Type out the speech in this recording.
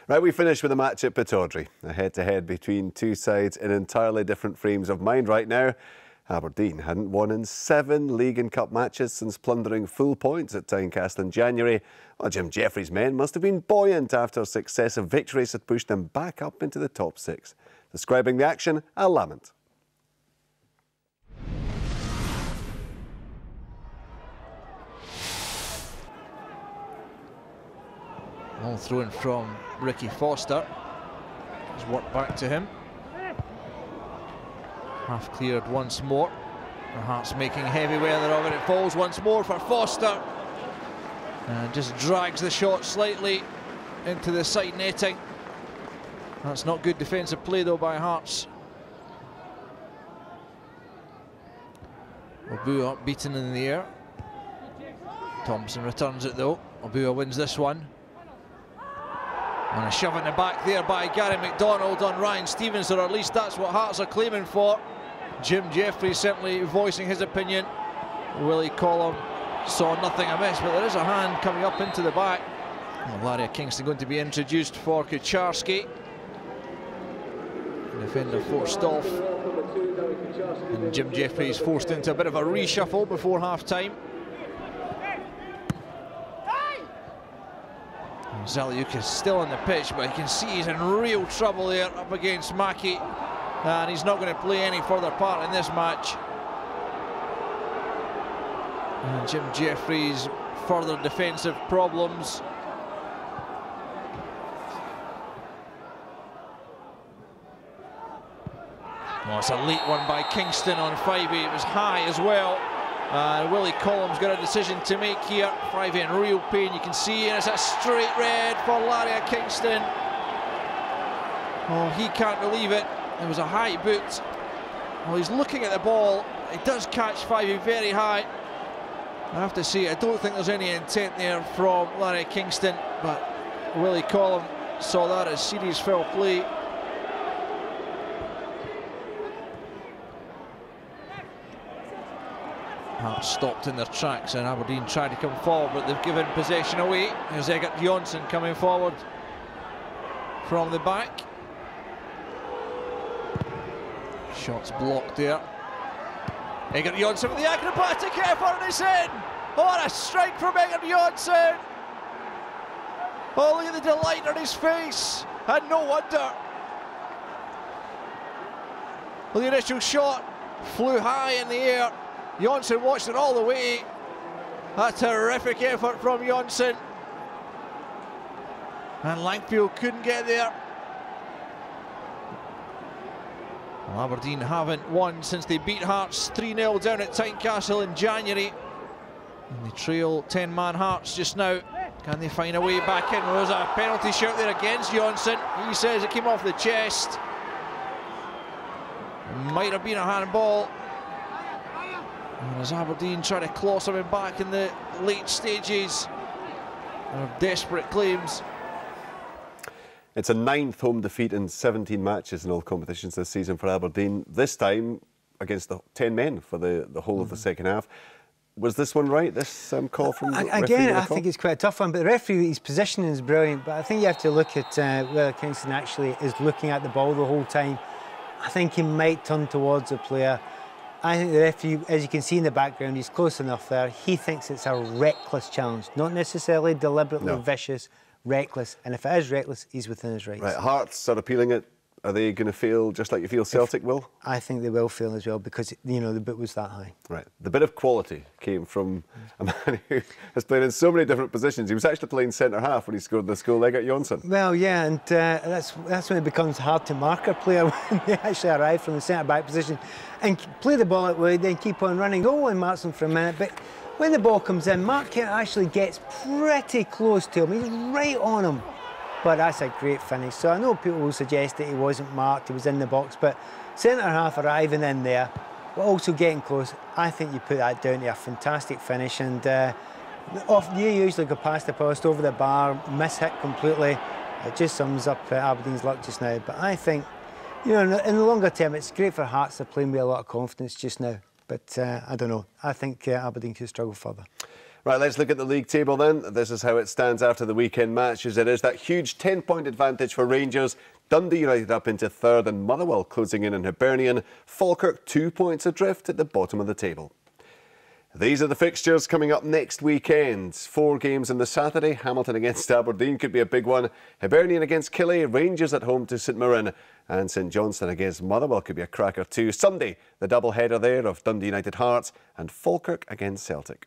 Right, we finish with a match at Pittodrie. A head-to-head between two sides in entirely different frames of mind right now. Aberdeen hadn't won in 7 league and cup matches since plundering full points at Tynecastle in January. Well, Jim Jeffries' men must have been buoyant after successive victories had pushed them back up into the top 6. Describing the action, Al Lamont. All thrown from Ricky Foster. He's worked back to him. Half cleared once more. The Hearts making heavy weather of it. It falls once more for Foster. And just drags the shot slightly into the side netting. That's not good defensive play though by Hearts. Obua beaten in the air. Thompson returns it though. Obua wins this one. And a shove in the back there by Gary McDonald on Ryan Stevenson, or at least that's what Hearts are claiming for. Jim Jeffries simply voicing his opinion. Willie Collum saw nothing amiss, but there is a hand coming up into the back. Well, Larry Kingston going to be introduced for Kucharski. Defender forced off. And Jim Jeffries forced into a bit of a reshuffle before half-time. Zaliuk is still on the pitch, but you can see he's in real trouble there up against Mackie, and he's not going to play any further part in this match. And Jim Jeffries, further defensive problems. Oh, it's a late one by Kingston on Fyvie. It was high as well. Willie Collum's got a decision to make here. Fyvie in real pain, you can see, and it's a straight red for Larry Kingston. Oh, he can't believe it. It was a high boot. Well, he's looking at the ball. He does catch Fyvie very high. I have to say, I don't think there's any intent there from Larry Kingston, but Willie Collum saw that as serious foul play. Hearts stopped in their tracks and Aberdeen tried to come forward, but they've given possession away. Here's Egert Jonsson coming forward from the back. Shots blocked there. Egert Jonsson with the acrobatic effort, and it's in! What a strike from Egert Jonsson! Oh, look at the delight on his face, and no wonder. Well, the initial shot flew high in the air. Jonsson watched it all the way. A terrific effort from Jonsson. And Langfield couldn't get there. Well, Aberdeen haven't won since they beat Hearts 3-0 down at Tynecastle in January. And they trail 10-man Hearts just now. Can they find a way back in? Well, there's a penalty shout there against Jonsson. He says it came off the chest. It might have been a handball. And as Aberdeen try to claw something back in the late stages of desperate claims. It's a 9th home defeat in 17 matches in all competitions this season for Aberdeen. This time against the 10 men for the whole of the second half. Was this one right, this call from the referee? Again, I think it's quite a tough one, but the referee, his positioning is brilliant, but I think you have to look at whether Kingston actually is looking at the ball the whole time. I think he might turn towards the player. I think the referee, as you can see in the background, he's close enough there. He thinks it's a reckless challenge, not necessarily deliberately vicious, reckless. And if it is reckless, he's within his rights. Right, Hearts are appealing it. Are they going to feel just like you feel Celtic will? I think they will feel as well, because, you know, the boot was that high. Right. The bit of quality came from a man who has played in so many different positions. He was actually playing centre-half when he scored this goal, Egert Jonsson. Well, yeah, and that's when it becomes hard to mark a player, when they actually arrive from the centre-back position and play the ball out wide, then keep on running. No one marks him for a minute, but when the ball comes in, Mark Kent actually gets pretty close to him. He's right on him. But that's a great finish. So I know people will suggest that he wasn't marked, he was in the box, but centre-half arriving in there, but also getting close. I think you put that down to a fantastic finish, and you usually go past the post, over the bar, miss-hit completely. It just sums up Aberdeen's luck just now. But I think, you know, in the longer term, it's great for Hearts. They're playing with a lot of confidence just now. But I don't know. I think Aberdeen could struggle further. Right, let's look at the league table then. This is how it stands after the weekend matches. It is that huge 10-point advantage for Rangers. Dundee United up into third and Motherwell closing in on Hibernian. Falkirk 2 points adrift at the bottom of the table. These are the fixtures coming up next weekend. 4 games on the Saturday. Hamilton against Aberdeen could be a big one. Hibernian against Killie, Rangers at home to St Mirren, and St Johnstone against Motherwell could be a cracker too. Sunday, the double header there of Dundee United Hearts and Falkirk against Celtic.